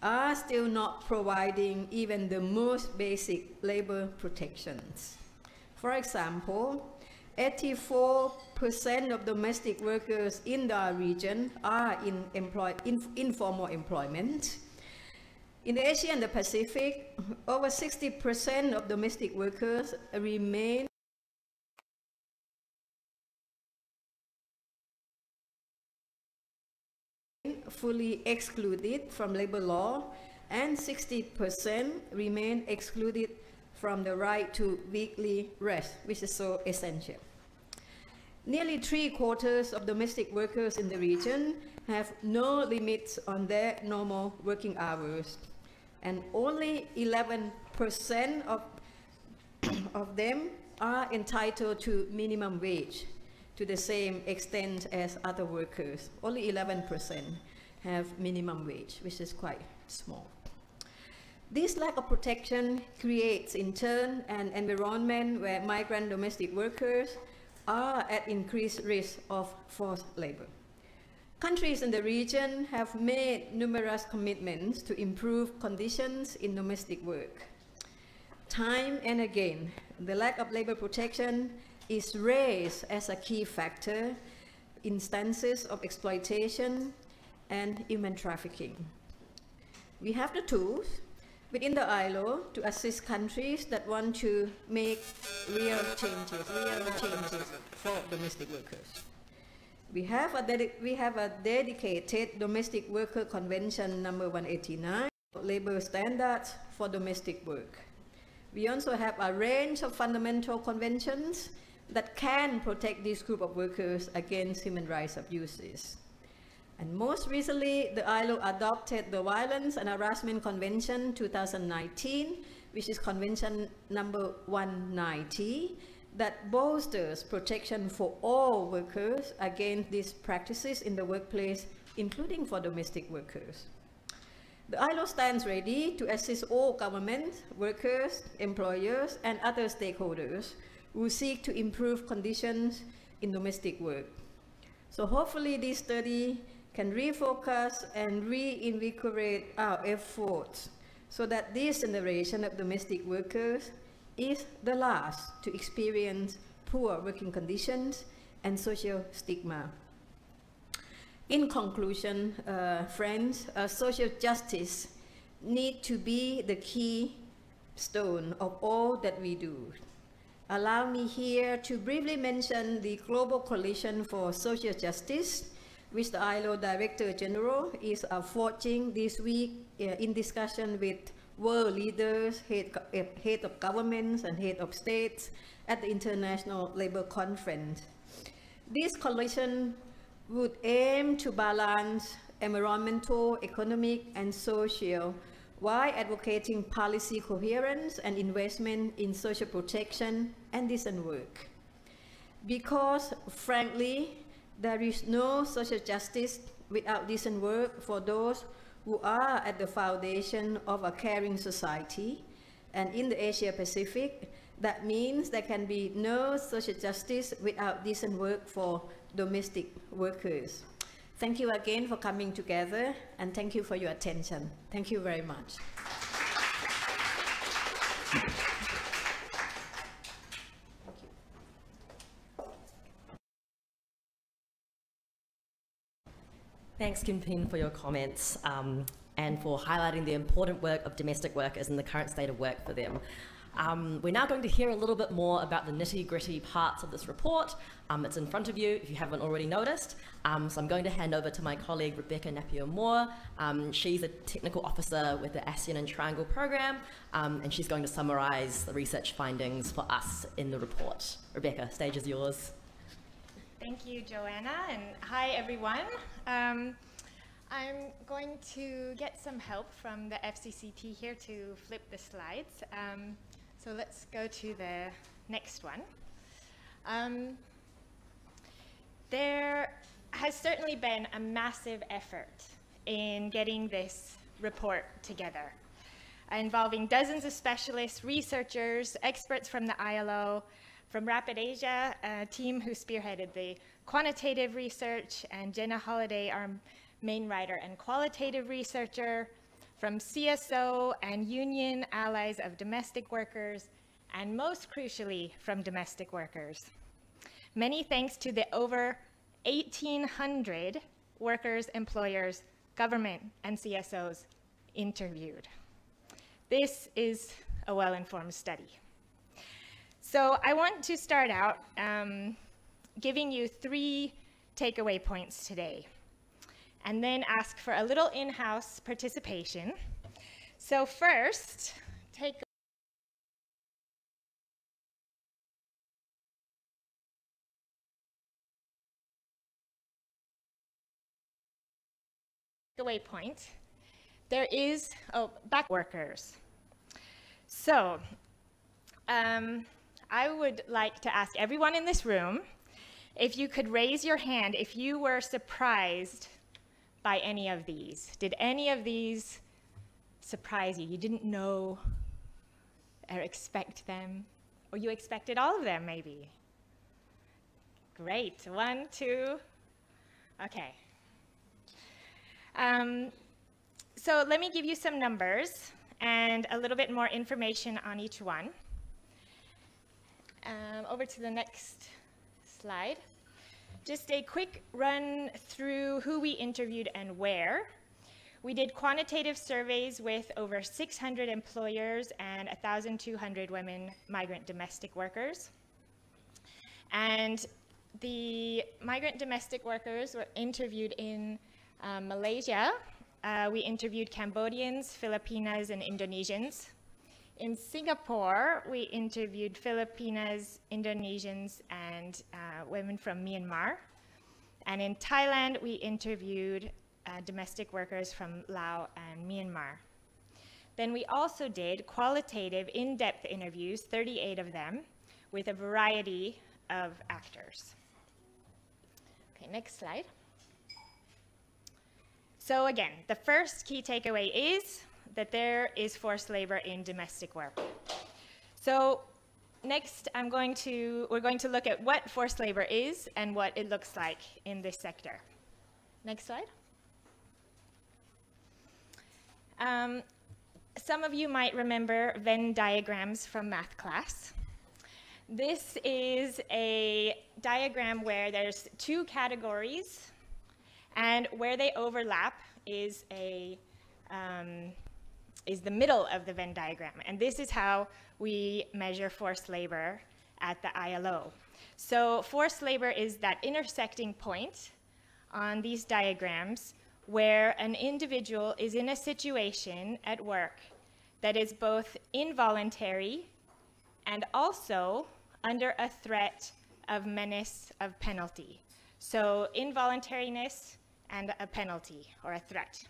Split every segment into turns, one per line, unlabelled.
are still not providing even the most basic labor protections. For example, 84% of domestic workers in the region are in informal employment. In the Asia and the Pacific, over 60% of domestic workers remain fully excluded from labor law, and 60% remain excluded from the right to weekly rest, which is so essential. Nearly 3/4 of domestic workers in the region have no limits on their normal working hours, and only 11% of them are entitled to minimum wage to the same extent as other workers. Only 11% have minimum wage, which is quite small. This lack of protection creates, in turn, an environment where migrant domestic workers are at increased risk of forced labor. Countries in the region have made numerous commitments to improve conditions in domestic work. Time and again, the lack of labor protection is raised as a key factor in instances of exploitation and human trafficking. We have the tools within the ILO to assist countries that want to make real changes for domestic workers. We have a dedicated Domestic Worker Convention number 189, labor standards for domestic work. We also have a range of fundamental conventions that can protect this group of workers against human rights abuses. And most recently, the ILO adopted the Violence and Harassment Convention 2019, which is Convention number 190, that bolsters protection for all workers against these practices in the workplace, including for domestic workers. The ILO stands ready to assist all governments, workers, employers, and other stakeholders who seek to improve conditions in domestic work. So hopefully this study can refocus and reinvigorate our efforts so that this generation of domestic workers is the last to experience poor working conditions and social stigma. In conclusion, friends, social justice needs to be the keystone of all that we do. Allow me here to briefly mention the Global Coalition for Social Justice, which the ILO Director General is forging this week in discussion with world leaders, head of governments and head of states at the International Labour Conference. This coalition would aim to balance environmental, economic, and social while advocating policy coherence and investment in social protection and decent work. Because, frankly, there is no social justice without decent work for those who are at the foundation of a caring society. And in the Asia Pacific, that means there can be no social justice without decent work for domestic workers. Thank you again for coming together, and thank you for your attention. Thank you very much.
Thanks, Kim Pin, for your comments and for highlighting the important work of domestic workers and the current state of work for them. We're now going to hear a little bit more about the nitty-gritty parts of this report. It's in front of you if you haven't already noticed. So I'm going to hand over to my colleague, Rebecca Napier-Moore. She's a technical officer with the ASEAN and Triangle program, and she's going to summarize the research findings for us in the report. Rebecca, stage is yours.
Thank you, Joanna, and hi, everyone. I'm going to get some help from the FCCT here to flip the slides. So let's go to the next one. There has certainly been a massive effort in getting this report together, involving dozens of specialists, researchers, experts from the ILO, from Rapid Asia, a team who spearheaded the quantitative research, and Jenna Holliday, our main writer and qualitative researcher, from CSO and union allies of domestic workers, and most crucially, from domestic workers. Many thanks to the over 1,800 workers, employers, government, and CSOs interviewed. This is a well-informed study. So I want to start out giving you 3 takeaway points today, and then ask for a little in-house participation. So first, takeaway point, there is, back workers. So I would like to ask everyone in this room if you could raise your hand if you were surprised by any of these. Did any of these surprise you? You didn't know or expect them, or you expected all of them maybe? Great, 1, 2, okay. So let me give you some numbers and a little bit more information on each one. Over to the next slide. Just a quick run through who we interviewed and where. We did quantitative surveys with over 600 employers and 1,200 women migrant domestic workers. And the migrant domestic workers were interviewed in Malaysia. We interviewed Cambodians, Filipinas, and Indonesians. In Singapore, we interviewed Filipinas, Indonesians, and women from Myanmar. And in Thailand, we interviewed domestic workers from Laos and Myanmar. Then we also did qualitative, in-depth interviews, 38 of them, with a variety of actors. Okay, next slide. So again, the first key takeaway is that there is forced labor in domestic work. So next, we're going to look at what forced labor is and what it looks like in this sector. Next slide. Some of you might remember Venn diagrams from math class. This is a diagram where there's 2 categories, and where they overlap is the middle of the Venn diagram. And this is how we measure forced labor at the ILO. So forced labor is that intersecting point on these diagrams where an individual is in a situation at work that is both involuntary and also under a threat of menace of penalty. So involuntariness and a penalty or a threat.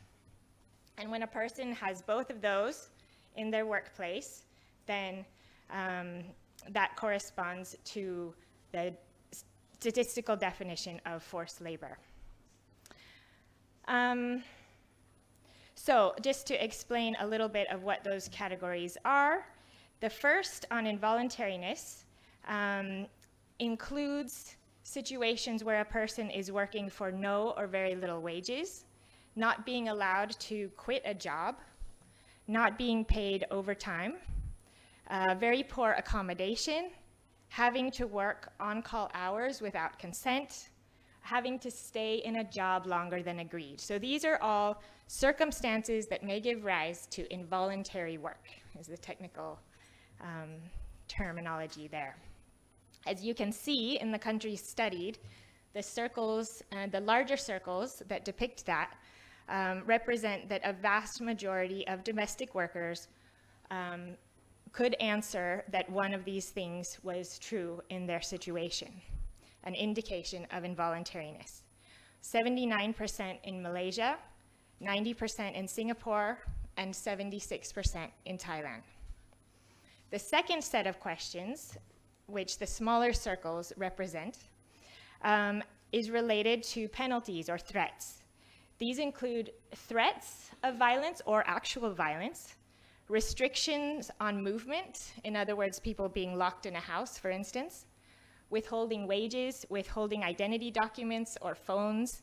And when a person has both of those in their workplace, then that corresponds to the statistical definition of forced labor. So just to explain a little bit of what those categories are, the first on involuntariness includes situations where a person is working for no or very little wages, not being allowed to quit a job, not being paid overtime, very poor accommodation, having to work on-call hours without consent, having to stay in a job longer than agreed. So these are all circumstances that may give rise to involuntary work, is the technical terminology there. As you can see in the countries studied, the circles, the larger circles that depict that represent that a vast majority of domestic workers could answer that one of these things was true in their situation, an indication of involuntariness. 79% in Malaysia, 90% in Singapore, and 76% in Thailand. The second set of questions, which the smaller circles represent, is related to penalties or threats. These include threats of violence or actual violence, restrictions on movement, in other words, people being locked in a house, for instance, withholding wages, withholding identity documents or phones,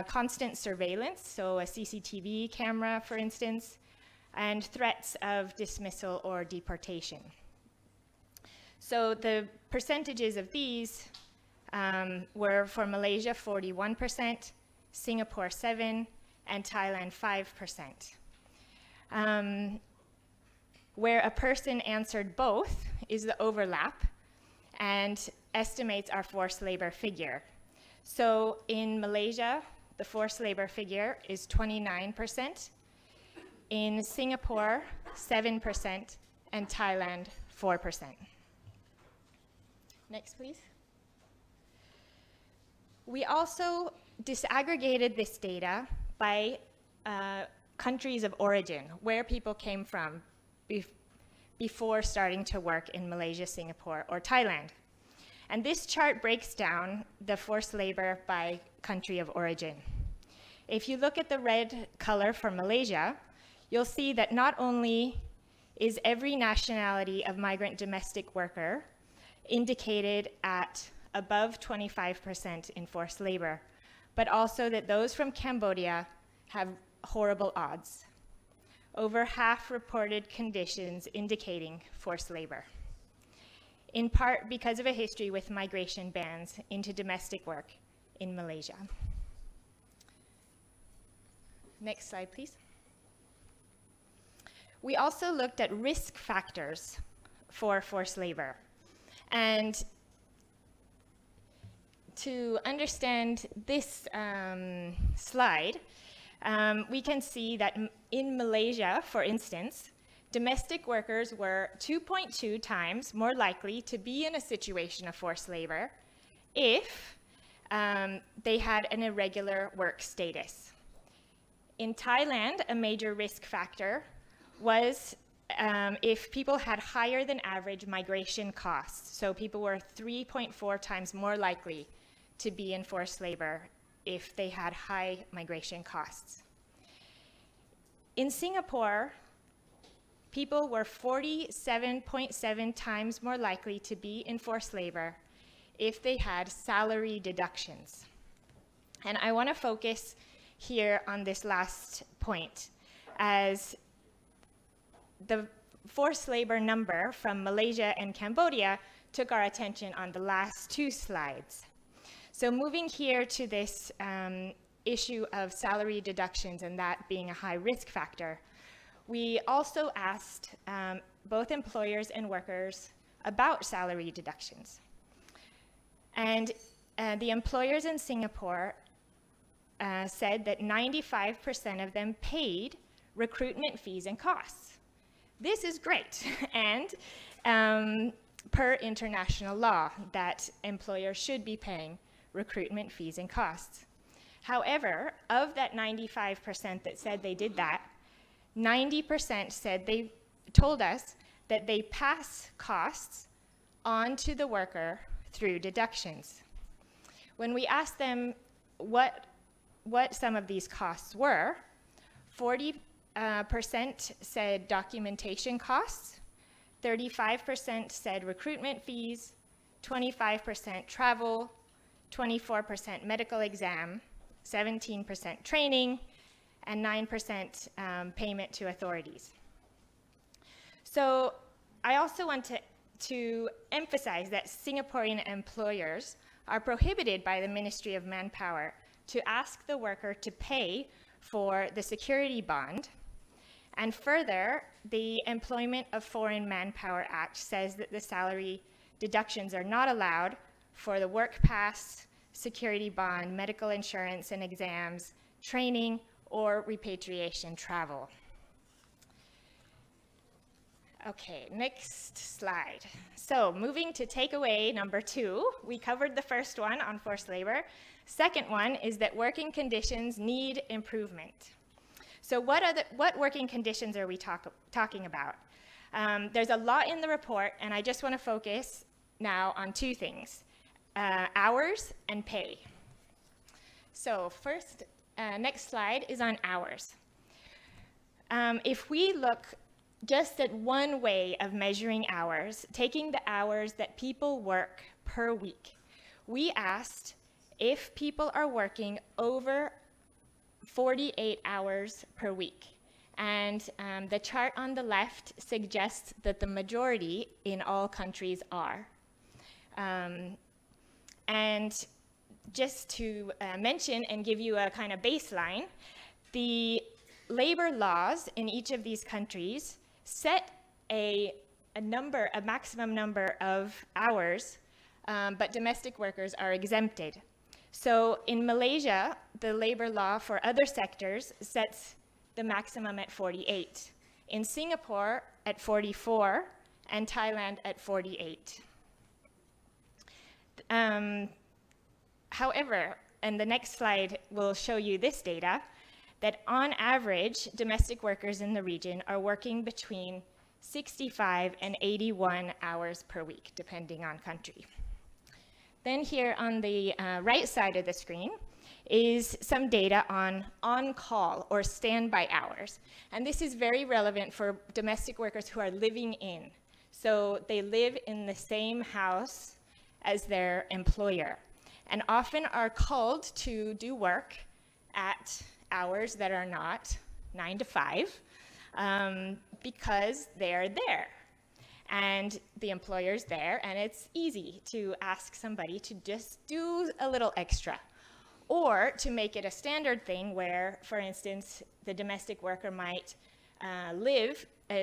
constant surveillance, so a CCTV camera, for instance, and threats of dismissal or deportation. So the percentages of these were for Malaysia 41%, Singapore 7%, and Thailand 5%. Where a person answered both is the overlap and estimates our forced labor figure. So in Malaysia, the forced labor figure is 29%, in Singapore 7%, and Thailand 4%. Next, please. We also disaggregated this data by countries of origin, where people came from before starting to work in Malaysia, Singapore, or Thailand. And this chart breaks down the forced labor by country of origin. If you look at the red color for Malaysia, you'll see that not only is every nationality of migrant domestic worker indicated at above 25% in forced labor, but also that those from Cambodia have horrible odds. Over half reported conditions indicating forced labor, in part because of a history with migration bans into domestic work in Malaysia. Next slide, please. We also looked at risk factors for forced labor. And to understand this slide, we can see that in Malaysia, for instance, domestic workers were 2.2 times more likely to be in a situation of forced labor if they had an irregular work status. In Thailand, a major risk factor was if people had higher than average migration costs. So people were 3.4 times more likely to be in forced labor if they had high migration costs. In Singapore, people were 47.7 times more likely to be in forced labor if they had salary deductions. And I want to focus here on this last point, as the forced labor number from Malaysia and Cambodia took our attention on the last two slides. So moving here to this issue of salary deductions and that being a high risk factor, we also asked both employers and workers about salary deductions. And the employers in Singapore said that 95% of them paid recruitment fees and costs. This is great, and per international law, that employers should be paying recruitment fees and costs. However, of that 95% that said they did that, 90% said they told us that they pass costs on to the worker through deductions. When we asked them what some of these costs were, 40% said documentation costs, 35% said recruitment fees, 25% travel, 24% medical exam, 17% training, and 9% payment to authorities. So I also want to emphasize that Singaporean employers are prohibited by the Ministry of Manpower to ask the worker to pay for the security bond. And further, the Employment of Foreign Manpower Act says that the salary deductions are not allowed for the work pass, security bond, medical insurance and exams, training, or repatriation travel. Okay, next slide. So moving to takeaway number 2, we covered the first one on forced labor. Second one is that working conditions need improvement. So what working conditions are we talking about? There's a lot in the report, and I just want to focus now on two things, hours and pay. So first, next slide is on hours. If we look just at one way of measuring hours, taking the hours that people work per week, we asked if people are working over 48 hours per week. And the chart on the left suggests that the majority in all countries are. And just to mention and give you a kind of baseline, the labor laws in each of these countries set a maximum number of hours, but domestic workers are exempted. So in Malaysia, the labor law for other sectors sets the maximum at 48. In Singapore at 44, and Thailand at 48. However, and the next slide will show you this data, that on average, domestic workers in the region are working between 65 and 81 hours per week, depending on country. Then here on the right side of the screen is some data on on-call or standby hours. And this is very relevant for domestic workers who are living in. So they live in the same house as their employer and often are called to do work at hours that are not 9 to 5 because they're there. And the employer's there, and it's easy to ask somebody to just do a little extra. Or to make it a standard thing where, for instance, the domestic worker might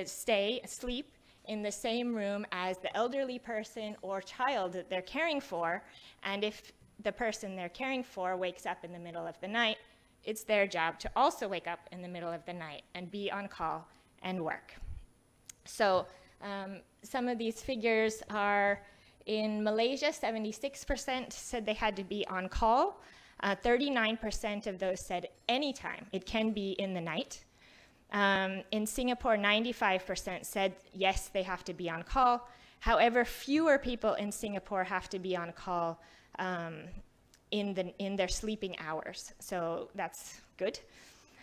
sleep in the same room as the elderly person or child that they're caring for. And if the person they're caring for wakes up in the middle of the night, it's their job to also wake up in the middle of the night and be on call and work. So some of these figures are in Malaysia, 76% said they had to be on call. 39% of those said anytime. It can be in the night. In Singapore, 95% said yes, they have to be on call. However, fewer people in Singapore have to be on call in their sleeping hours. So that's good.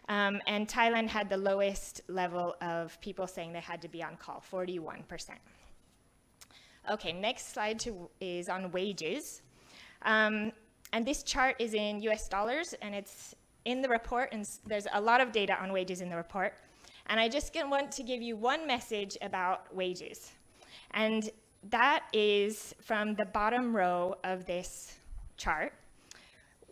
And Thailand had the lowest level of people saying they had to be on call, 41%. Okay, next slide is on wages. And this chart is in US dollars, and it's in the report, and there's a lot of data on wages in the report. And I just want to give you one message about wages. And that is from the bottom row of this chart,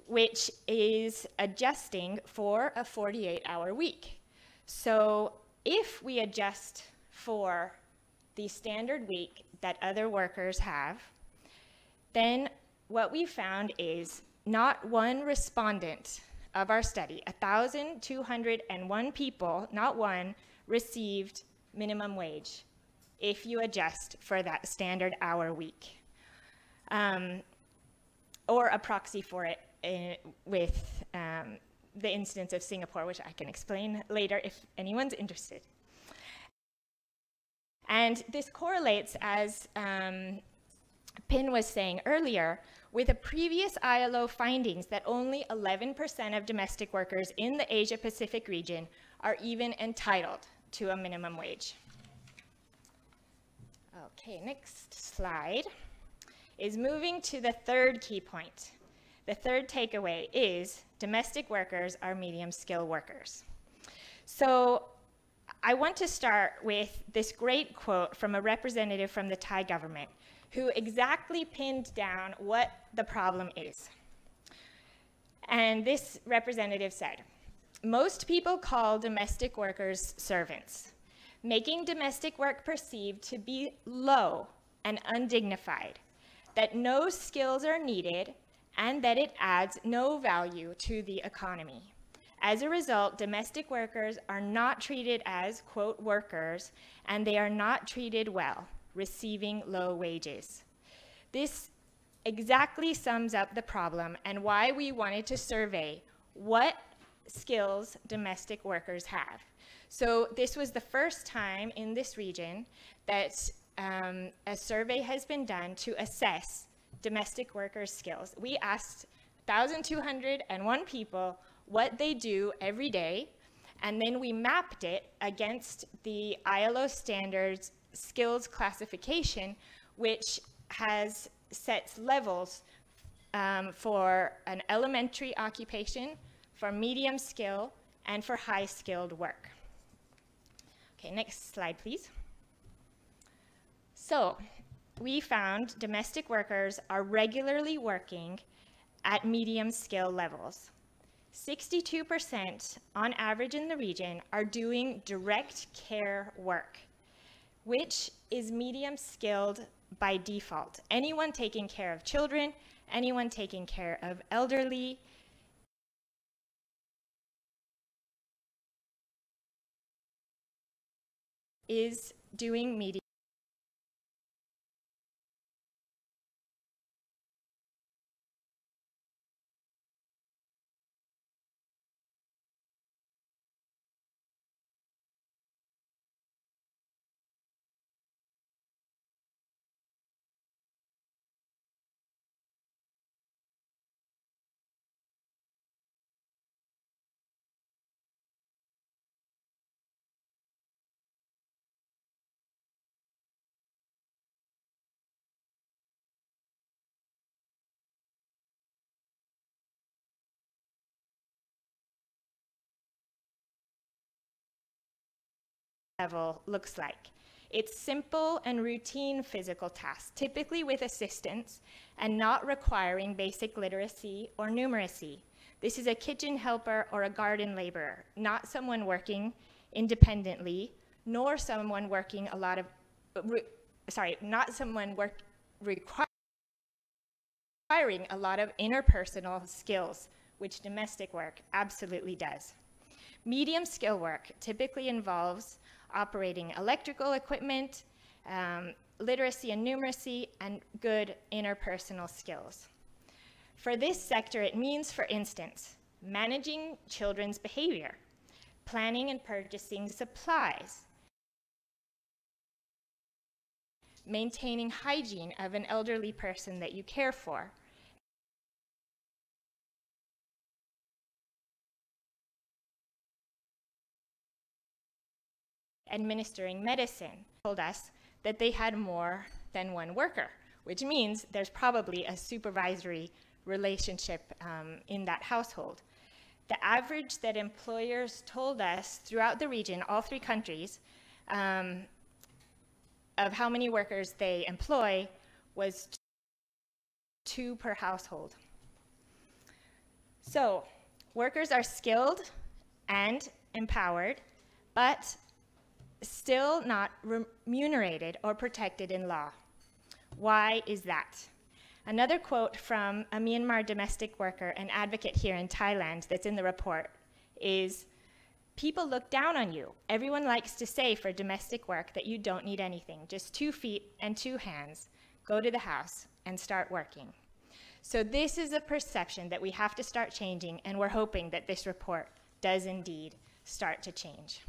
which is adjusting for a 48-hour week. So if we adjust for the standard week that other workers have, then what we found is not one respondent of our study, 1,201 people, not one, received minimum wage if you adjust for that standard hour week, or a proxy for it with the instance of Singapore, which I can explain later if anyone's interested. And this correlates, as Pin was saying earlier, with the previous ILO findings that only 11% of domestic workers in the Asia-Pacific region are even entitled to a minimum wage. Okay, next slide is moving to the third key point. The third takeaway is domestic workers are medium-skilled workers. So I want to start with this great quote from a representative from the Thai government who exactly pinned down what the problem is. And this representative said, "Most people call domestic workers servants, making domestic work perceived to be low and undignified, that no skills are needed, and that it adds no value to the economy. As a result, domestic workers are not treated as, quote, workers, and they are not treated well, receiving low wages." This exactly sums up the problem and why we wanted to survey what skills domestic workers have. So this was the first time in this region that a survey has been done to assess domestic workers' skills. We asked 1,201 people what they do every day, and then we mapped it against the ILO standards skills classification, which has sets levels for an elementary occupation, for medium skill, and for high skilled work. Okay, next slide, please. So we found domestic workers are regularly working at medium skill levels. 62% on average in the region are doing direct care work, which is medium skilled by default. Anyone taking care of children, anyone taking care of elderly, is doing medium level looks like. It's simple and routine physical tasks, typically with assistance and not requiring basic literacy or numeracy. This is a kitchen helper or a garden laborer, not someone working independently, nor someone working a lot of, not someone requiring a lot of interpersonal skills, which domestic work absolutely does. Medium skill work typically involves operating electrical equipment, literacy and numeracy, and good interpersonal skills. For this sector, it means, for instance, managing children's behavior, planning and purchasing supplies, maintaining hygiene of an elderly person that you care for, administering medicine. Told us that they had more than one worker, which means there's probably a supervisory relationship in that household. The average that employers told us throughout the region, all 3 countries, of how many workers they employ was 2 per household. So workers are skilled and empowered, but still not remunerated or protected in law. Why is that? Another quote from a Myanmar domestic worker and advocate here in Thailand that's in the report is, "People look down on you. Everyone likes to say for domestic work that you don't need anything, just 2 feet and 2 hands. Go to the house and start working." So this is a perception that we have to start changing, and we're hoping that this report does indeed start to change.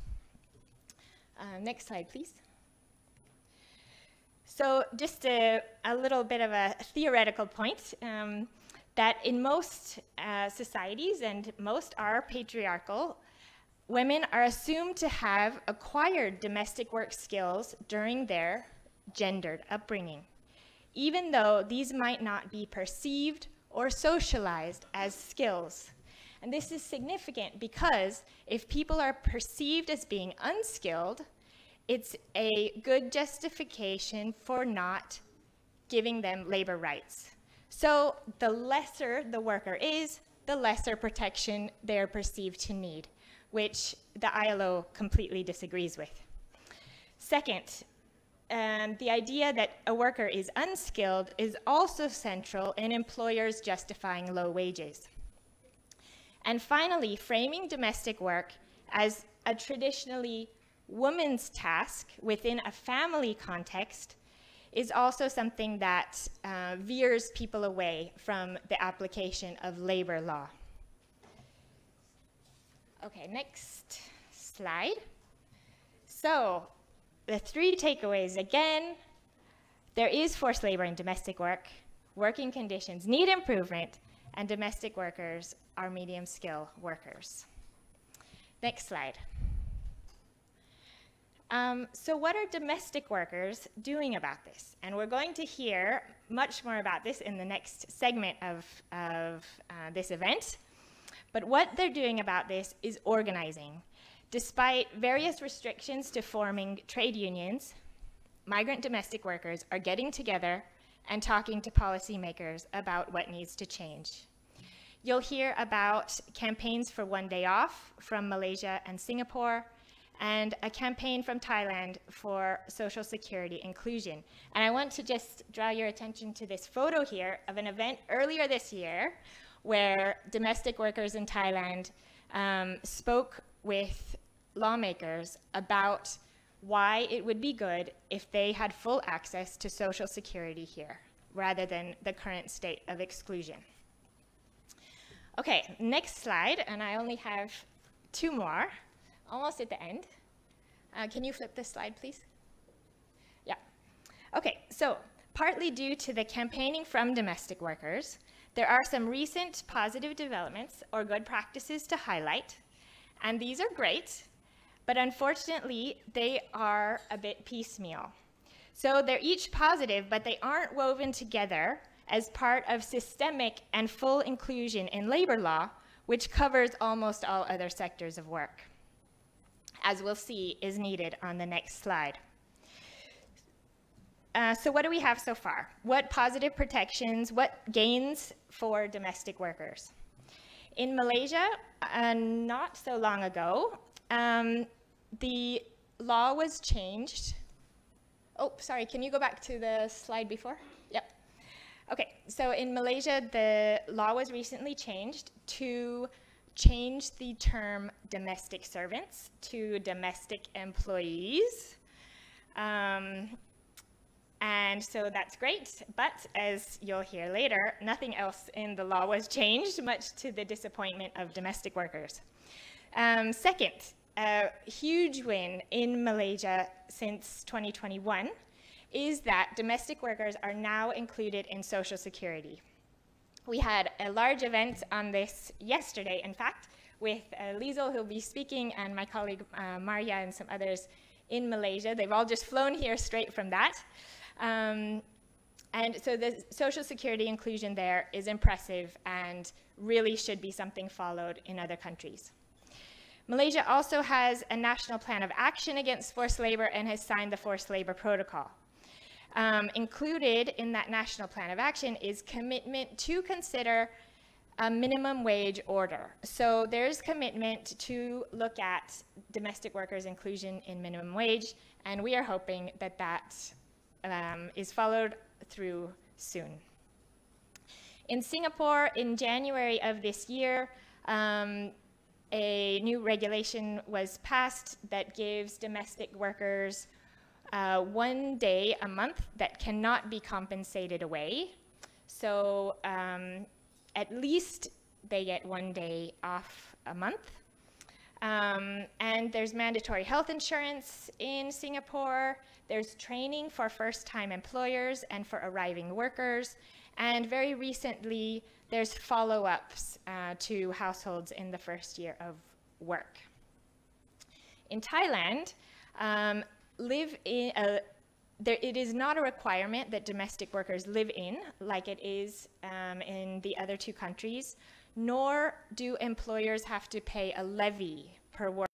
Next slide, please. So just a little bit of a theoretical point, that in most societies, and most are patriarchal, women are assumed to have acquired domestic work skills during their gendered upbringing, even though these might not be perceived or socialized as skills. And this is significant because if people are perceived as being unskilled, it's a good justification for not giving them labor rights. So the lesser the worker is, the lesser protection they're perceived to need, which the ILO completely disagrees with. Second, the idea that a worker is unskilled is also central in employers justifying low wages. And finally, framing domestic work as a traditionally woman's task within a family context is also something that veers people away from the application of labor law. Okay, next slide. So the 3 takeaways again: there is forced labor in domestic work, working conditions need improvement, and domestic workers are medium skill workers. Next slide. So what are domestic workers doing about this? And we're going to hear much more about this in the next segment of this event. But what they're doing about this is organizing. Despite various restrictions to forming trade unions, migrant domestic workers are getting together and talking to policymakers about what needs to change. You'll hear about campaigns for one day off from Malaysia and Singapore, and a campaign from Thailand for social security inclusion. And I want to just draw your attention to this photo here of an event earlier this year where domestic workers in Thailand spoke with lawmakers about why it would be good if they had full access to social security here, rather than the current state of exclusion. Okay, next slide, and I only have 2 more, almost at the end. Can you flip this slide, please? Yeah. Okay, so partly due to the campaigning from domestic workers, there are some recent positive developments or good practices to highlight, and these are great, but unfortunately, they are a bit piecemeal. So they're each positive, but they aren't woven together as part of systemic and full inclusion in labor law, which covers almost all other sectors of work, as we'll see is needed on the next slide. So what do we have so far? What positive protections, what gains for domestic workers? In Malaysia, not so long ago, the law was changed. Oh, sorry, can you go back to the slide before? Yep. Okay, so in Malaysia, the law was recently changed to change the term domestic servants to domestic employees. And so that's great, but as you'll hear later, nothing else in the law was changed, much to the disappointment of domestic workers. Second, a huge win in Malaysia since 2021 is that domestic workers are now included in Social Security. We had a large event on this yesterday, in fact, with Liesl, who'll be speaking, and my colleague Maria and some others in Malaysia. They've all just flown here straight from that. And so the Social Security inclusion there is impressive and really should be something followed in other countries. Malaysia also has a national plan of action against forced labor and has signed the Forced Labor Protocol. Included in that national plan of action is commitment to consider a minimum wage order. So there's commitment to look at domestic workers' inclusion in minimum wage, and we are hoping that that is followed through soon. In Singapore, in January of this year, a new regulation was passed that gives domestic workers 1 day a month that cannot be compensated away. So at least they get 1 day off a month. And there's mandatory health insurance in Singapore. There's training for first-time employers and for arriving workers. And very recently, there's follow-ups to households in the first year of work. In Thailand, it is not a requirement that domestic workers live in, like it is in the other 2 countries, nor do employers have to pay a levy per worker.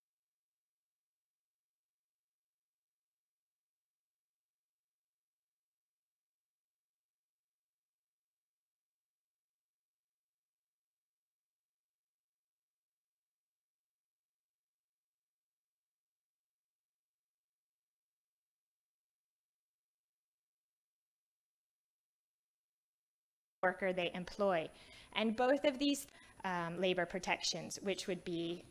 Worker they employ. And both of these labor protections, which would be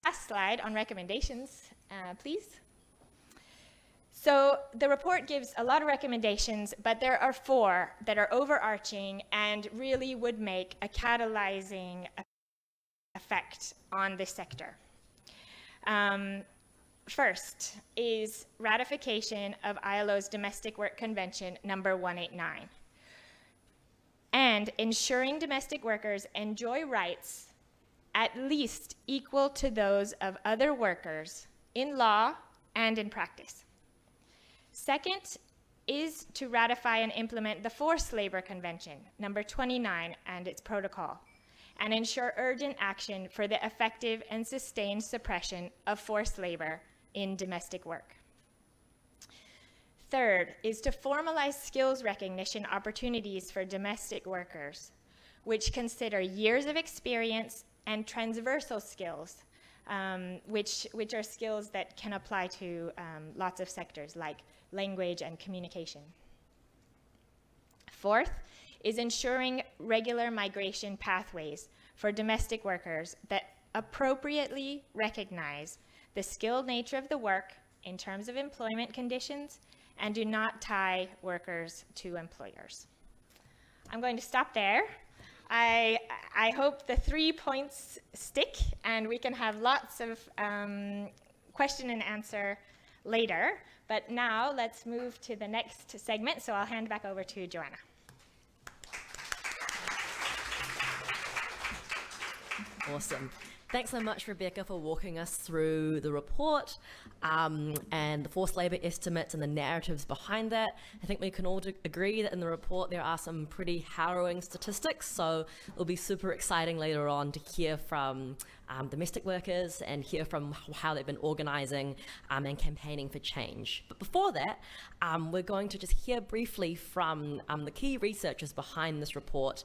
last slide on recommendations, please. So the report gives a lot of recommendations, but there are 4 that are overarching and really would make a catalyzing effect on this sector. First is ratification of ILO's Domestic Work Convention number 189. And ensuring domestic workers enjoy rights at least equal to those of other workers in law and in practice. Second is to ratify and implement the Forced Labor Convention, number 29, and its protocol, and ensure urgent action for the effective and sustained suppression of forced labor in domestic work. Third is to formalize skills recognition opportunities for domestic workers, which consider years of experience and transversal skills, which are skills that can apply to lots of sectors like language and communication. Fourth is ensuring regular migration pathways for domestic workers that appropriately recognize the skilled nature of the work in terms of employment conditions and do not tie workers to employers. I'm going to stop there. I hope the 3 points stick and we can have lots of question and answer later. But now let's move to the next segment. So I'll hand back over to Joanna.
Awesome. Thanks so much, Rebecca, for walking us through the report and the forced labour estimates and the narratives behind that. I think we can all agree that in the report there are some pretty harrowing statistics, so it'll be super exciting later on to hear from domestic workers and hear from how they've been organising and campaigning for change. But before that, we're going to just hear briefly from the key researchers behind this report.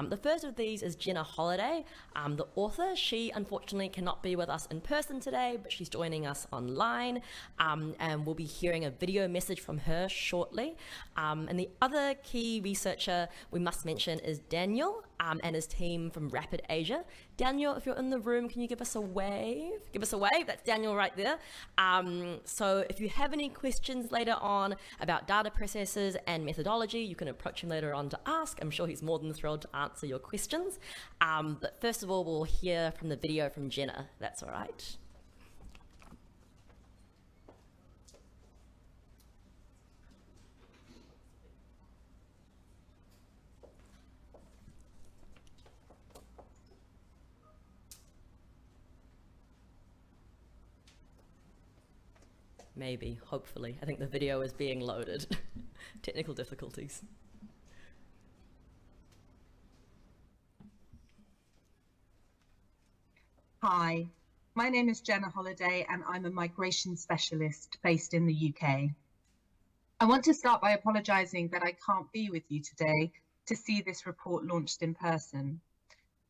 The first of these is Jenna Holliday, the author. She unfortunately cannot be with us in person today, but she's joining us online, and we'll be hearing a video message from her shortly. And the other key researcher we must mention is Daniel and his team from Rapid Asia. Daniel, if you're in the room, can you give us a wave? Give us a wave. That's Daniel right there. So if you have any questions later on about data processes and methodology, you can approach him later on to ask. I'm sure he's more than thrilled to answer your questions. But first of all, we'll hear from the video from Jenna. That's all right. Maybe, hopefully. I think the video is being loaded. Technical difficulties.
Hi, my name is Jenna Holliday and I'm a migration specialist based in the UK. I want to start by apologising that I can't be with you today to see this report launched in person.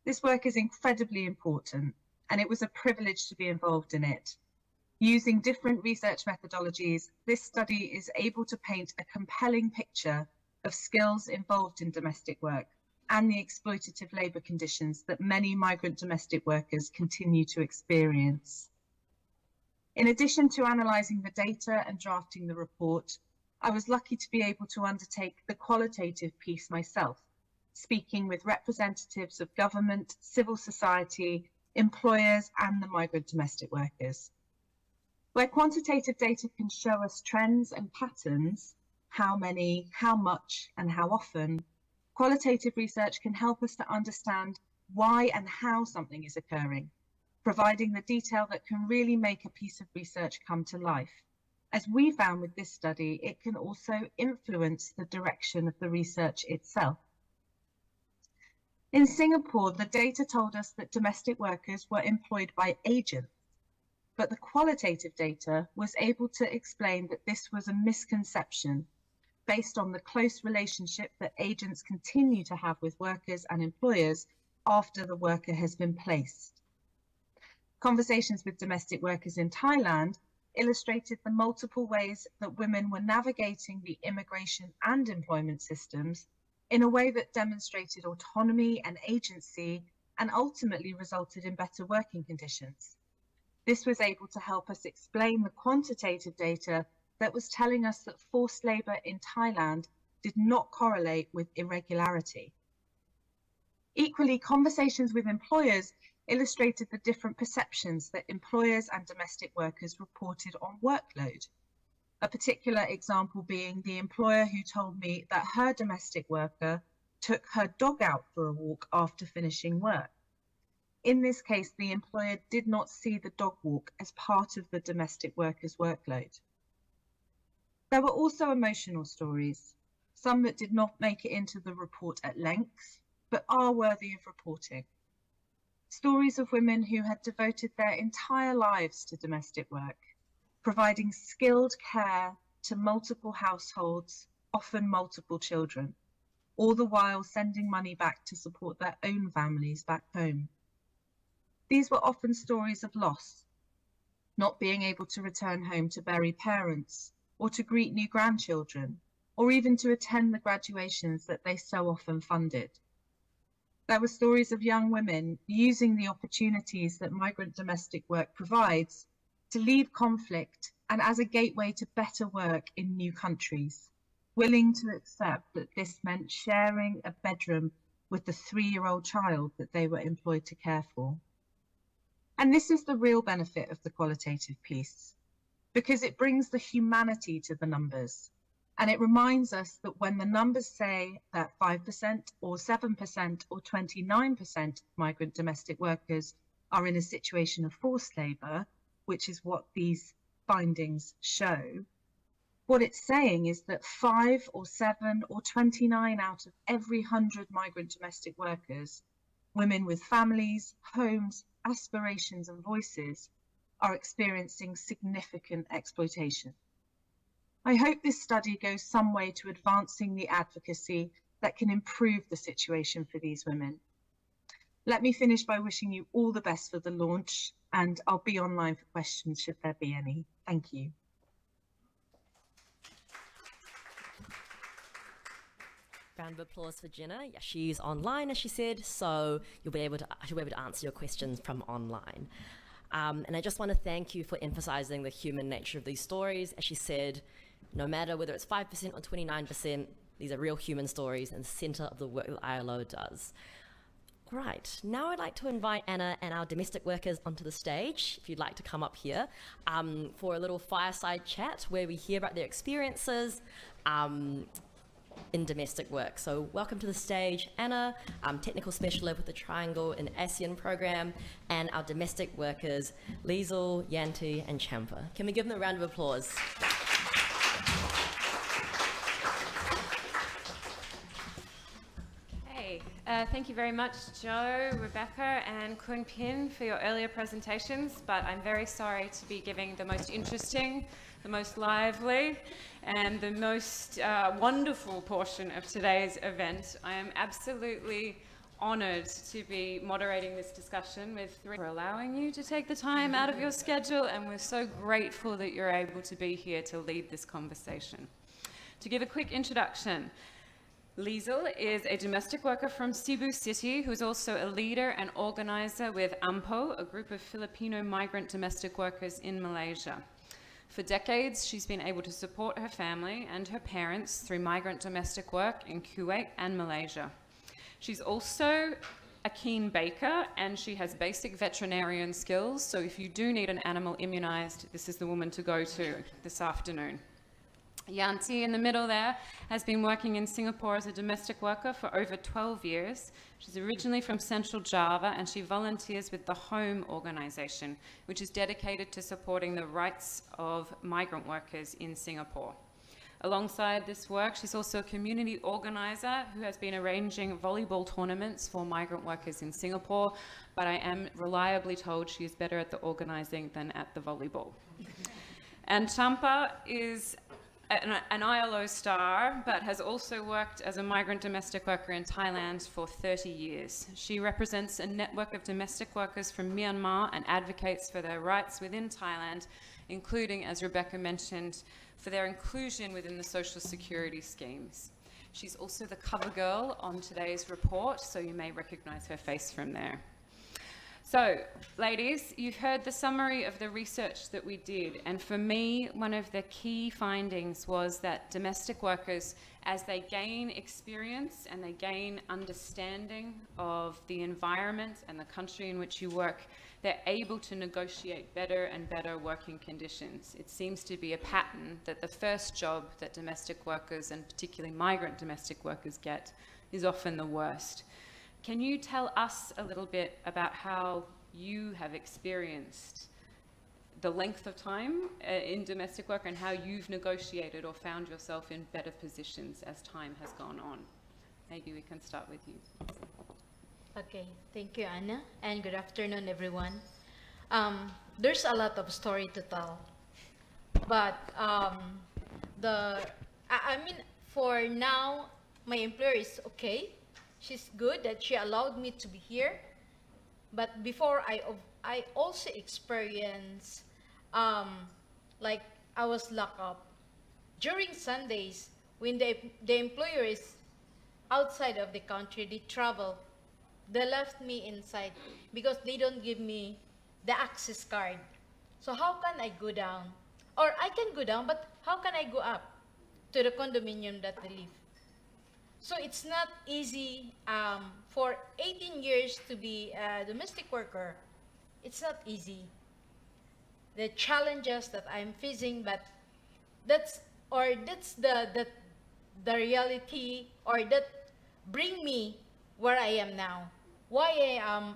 This work is incredibly important and it was a privilege to be involved in it. Using different research methodologies, this study is able to paint a compelling picture of skills involved in domestic work and the exploitative labour conditions that many migrant domestic workers continue to experience. In addition to analysing the data and drafting the report, I was lucky to be able to undertake the qualitative piece myself, speaking with representatives of government, civil society, employers and the migrant domestic workers. Where quantitative data can show us trends and patterns, how many, how much, and how often, qualitative research can help us to understand why and how something is occurring, providing the detail that can really make a piece of research come to life. As we found with this study, it can also influence the direction of the research itself. In Singapore, the data told us that domestic workers were employed by agents, but the qualitative data was able to explain that this was a misconception based on the close relationship that agents continue to have with workers and employers after the worker has been placed. Conversations with domestic workers in Thailand illustrated the multiple ways that women were navigating the immigration and employment systems in a way that demonstrated autonomy and agency and ultimately resulted in better working conditions. This was able to help us explain the quantitative data that was telling us that forced labour in Thailand did not correlate with irregularity. Equally, conversations with employers illustrated the different perceptions that employers and domestic workers reported on workload. A particular example being the employer who told me that her domestic worker took her dog out for a walk after finishing work. In this case, the employer did not see the dog walk as part of the domestic worker's workload. There were also emotional stories, some that did not make it into the report at length, but are worthy of reporting. Stories of women who had devoted their entire lives to domestic work, providing skilled care to multiple households, often multiple children, all the while sending money back to support their own families back home. These were often stories of loss, not being able to return home to bury parents, or to greet new grandchildren, or even to attend the graduations that they so often funded. There were stories of young women using the opportunities that migrant domestic work provides to leave conflict and as a gateway to better work in new countries, willing to accept that this meant sharing a bedroom with the 3-year-old child that they were employed to care for. And this is the real benefit of the qualitative piece, because it brings the humanity to the numbers. And it reminds us that when the numbers say that 5% or 7% or 29% of migrant domestic workers are in a situation of forced labour, which is what these findings show, what it's saying is that 5 or 7 or 29 out of every 100 migrant domestic workers, women with families, homes, aspirations and voices, are experiencing significant exploitation. I hope this study goes some way to advancing the advocacy that can improve the situation for these women. Let me finish by wishing you all the best for the launch, and I'll be online for questions should there be any. Thank you.
Round of applause for Jenna. Yeah, she's online, as she said, so she'll be able to answer your questions from online. And I just want to thank you for emphasizing the human nature of these stories. As she said, no matter whether it's 5% or 29%, these are real human stories and the center of the work that ILO does. Right, now I'd like to invite Anna and our domestic workers onto the stage, if you'd like to come up here, for a little fireside chat where we hear about their experiences in domestic work. So welcome to the stage, Anna, technical specialist with the Triangle and ASEAN program, and our domestic workers, Liesl, Yanti, and Champa. Can we give them a round of applause?
Thank you very much, Joe, Rebecca, and Kun Pin for your earlier presentations, but I'm very sorry to be giving the most interesting, the most lively, and the most wonderful portion of today's event. I am absolutely honoured to be moderating this discussion with for allowing you to take the time out of your schedule, and we're so grateful that you're able to be here to lead this conversation. To give a quick introduction, Liesl is a domestic worker from Cebu City who's also a leader and organizer with AMPO, a group of Filipino migrant domestic workers in Malaysia. For decades, she's been able to support her family and her parents through migrant domestic work in Kuwait and Malaysia. She's also a keen baker and she has basic veterinarian skills, so if you do need an animal immunized, this is the woman to go to this afternoon. Yanti in the middle there has been working in Singapore as a domestic worker for over 12 years. She's originally from Central Java and she volunteers with the Home organization, which is dedicated to supporting the rights of migrant workers in Singapore. Alongside this work, she's also a community organizer who has been arranging volleyball tournaments for migrant workers in Singapore, but I am reliably told she is better at the organizing than at the volleyball. And Champa is an ILO star, but has also worked as a migrant domestic worker in Thailand for 30 years. She represents a network of domestic workers from Myanmar and advocates for their rights within Thailand, including, as Rebecca mentioned, for their inclusion within the social security schemes. She's also the cover girl on today's report, so you may recognize her face from there. So, ladies, you've heard the summary of the research that we did, and for me, one of the key findings was that domestic workers, as they gain experience and they gain understanding of the environment and the country in which you work, they're able to negotiate better and better working conditions. It seems to be a pattern that the first job that domestic workers, and particularly migrant domestic workers, get is often the worst. Can you tell us a little bit about how you have experienced the length of time in domestic work and how you've negotiated or found yourself in better positions as time has gone on? Maybe we can start with you.
Okay, thank you, Anna, and good afternoon, everyone. There's a lot of story to tell, but I mean, for now, my employer is okay. She's good that she allowed me to be here. But before, I also experienced, like I was locked up during Sundays when the employer is outside of the country. They travel. They left me inside because they don't give me the access card. So how can I go down? Or I can go down, but how can I go up to the condominium that they live? So it's not easy for 18 years to be a domestic worker. It's not easy. The challenges that I'm facing, but that's the reality, or that bring me where I am now. Why I am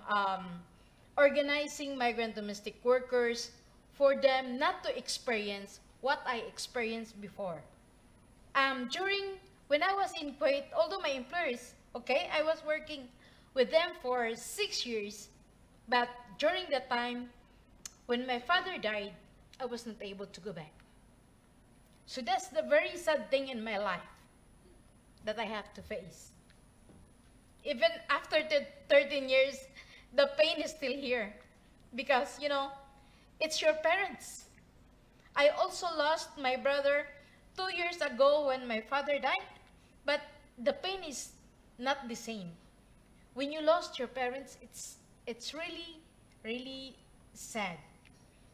organizing migrant domestic workers, for them not to experience what I experienced before. When I was in Kuwait, although my employers, okay, I was working with them for 6 years, but during that time, when my father died, I was not able to go back. So that's the very sad thing in my life that I have to face. Even after the 13 years, the pain is still here because, you know, it's your parents. I also lost my brother 2 years ago when my father died, but the pain is not the same. When you lost your parents, it's really, really sad.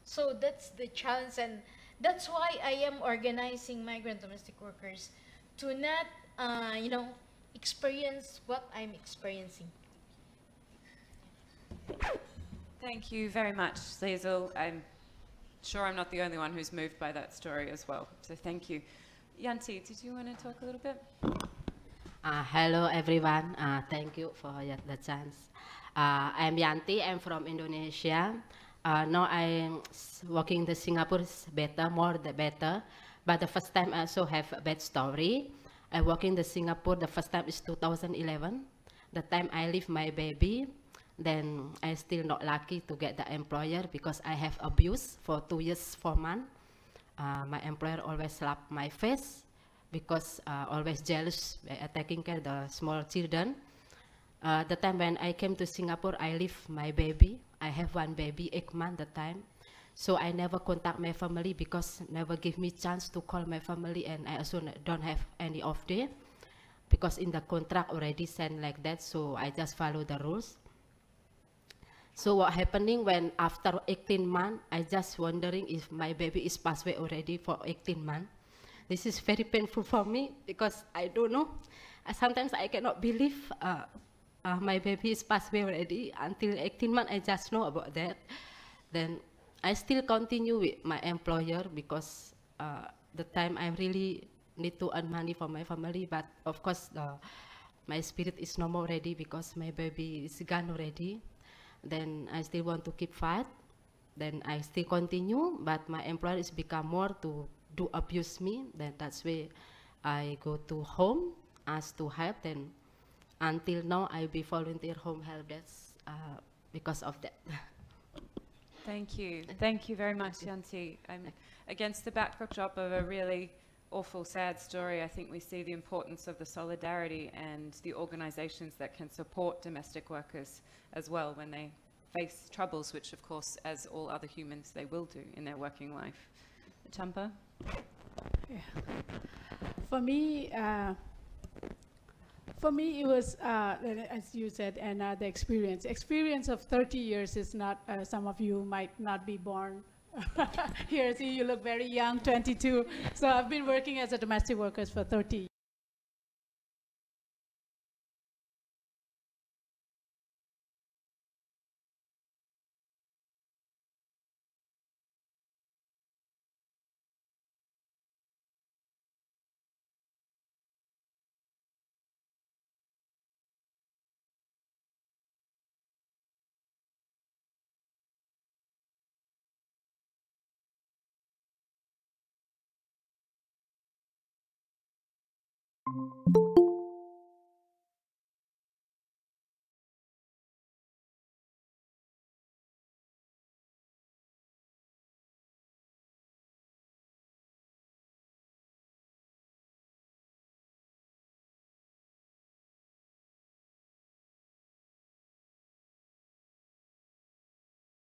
So that's the challenge, and that's why I am organizing migrant domestic workers to not, you know, experience what I'm experiencing.
Thank you very much, Cecil. I'm sure I'm not the only one who's moved by that story as well. So thank you. Yanti, did you want to talk a little bit?
Hello everyone, thank you for the chance. I'm Yanti, I'm from Indonesia. Now I'm working in Singapore is better, more the better. But the first time I also have a bad story. I work in Singapore, the first time is 2011. The time I leave my baby, then I still not lucky to get the employer because I have abuse for 2 years, 4 months. My employer always slap my face because always jealous taking care of the small children. The time when I came to Singapore, I leave my baby. I have 1 baby, 8 months the time. So I never contact my family because never give me chance to call my family, and I also don't have any off day because in the contract already signed like that. So I just follow the rules. So what happening when after 18 months, I just wondering if my baby is passed away already for 18 months. This is very painful for me because I don't know. Sometimes I cannot believe my baby is passed away already. Until 18 months, I just know about that. Then I still continue with my employer because the time I really need to earn money for my family. But of course, my spirit is no more already because my baby is gone already. Then I still want to keep fight. Then I still continue, but my employer is become more to do abuse me. Then that's why I go to home, ask to help. Then until now, I be volunteer home help desk because of that.
Thank you. Thank you very much, Yanti. Against the backdrop of a really awful, sad story, I think we see the importance of the solidarity and the organizations that can support domestic workers as well when they face troubles, which of course, as all other humans, they will do in their working life. Champa?
Yeah. For me, it was, as you said, and the experience of 30 years is not, some of you might not be born here. See, you look very young, 22. So I've been working as a domestic worker for 30 years.
you.